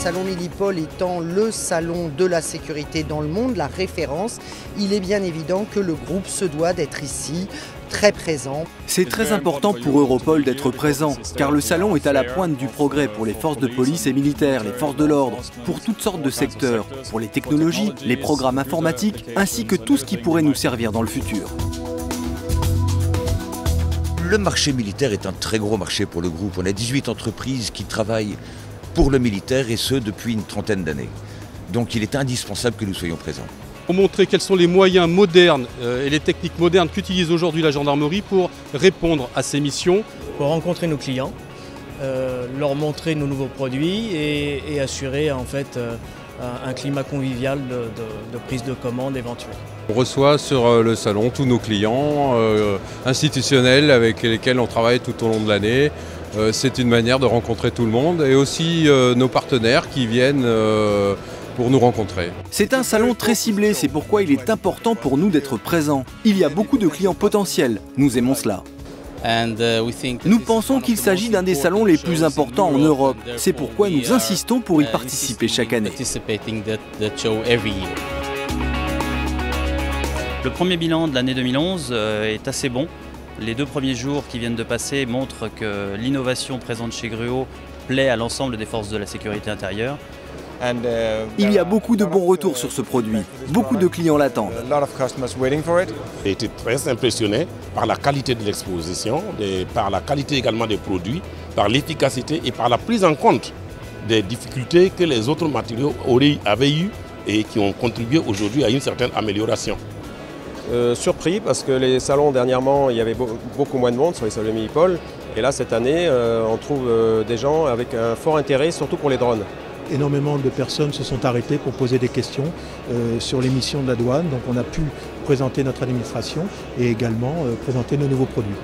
salon Milipol étant le salon de la sécurité dans le monde, la référence, il est bien évident que le groupe se doit d'être ici, très présent. C'est très important pour Europol d'être présent, car le salon est à la pointe du progrès pour les forces de police et militaires, les forces de l'ordre, pour toutes sortes de secteurs, pour les technologies, les programmes informatiques, ainsi que tout ce qui pourrait nous servir dans le futur. Le marché militaire est un très gros marché pour le groupe. On a 18 entreprises qui travaillent pour le militaire et ce depuis une trentaine d'années. Donc il est indispensable que nous soyons présents. Pour montrer quels sont les moyens modernes et les techniques modernes qu'utilise aujourd'hui la gendarmerie pour répondre à ces missions. Pour rencontrer nos clients, leur montrer nos nouveaux produits et assurer en fait un climat convivial de prise de commande éventuelle. On reçoit sur le salon tous nos clients institutionnels avec lesquels on travaille tout au long de l'année. C'est une manière de rencontrer tout le monde et aussi nos partenaires qui viennent pour nous rencontrer. C'est un salon très ciblé, c'est pourquoi il est important pour nous d'être présents. Il y a beaucoup de clients potentiels, nous aimons cela. Nous pensons qu'il s'agit d'un des salons les plus importants en Europe. C'est pourquoi nous insistons pour y participer chaque année. Le premier bilan de l'année 2011 est assez bon. Les 2 premiers jours qui viennent de passer montrent que l'innovation présente chez Gruo plaît à l'ensemble des forces de la sécurité intérieure. Il y a beaucoup de bons retours sur ce produit. Beaucoup de clients l'attendent. J'ai été très impressionné par la qualité de l'exposition, par la qualité également des produits, par l'efficacité et par la prise en compte des difficultés que les autres matériaux avaient eues et qui ont contribué aujourd'hui à une certaine amélioration. Surpris parce que les salons dernièrement, il y avait beaucoup moins de monde sur les salons Milipol. Et là, cette année, on trouve des gens avec un fort intérêt, surtout pour les drones. Énormément de personnes se sont arrêtées pour poser des questions sur les missions de la douane. Donc on a pu présenter notre administration et également présenter nos nouveaux produits.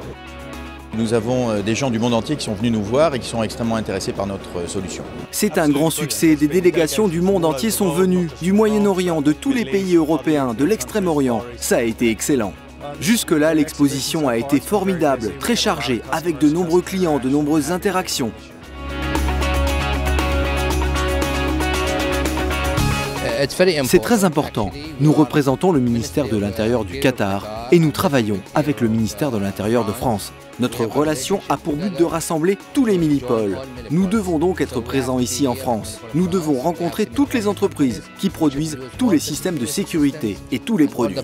Nous avons des gens du monde entier qui sont venus nous voir et qui sont extrêmement intéressés par notre solution. C'est un grand succès. Des délégations du monde entier sont venues, du Moyen-Orient, de tous les pays européens, de l'Extrême-Orient. Ça a été excellent. Jusque-là, l'exposition a été formidable, très chargée, avec de nombreux clients, de nombreuses interactions. C'est très important. Nous représentons le ministère de l'Intérieur du Qatar et nous travaillons avec le ministère de l'Intérieur de France. Notre relation a pour but de rassembler tous les Milipol. Nous devons donc être présents ici en France. Nous devons rencontrer toutes les entreprises qui produisent tous les systèmes de sécurité et tous les produits.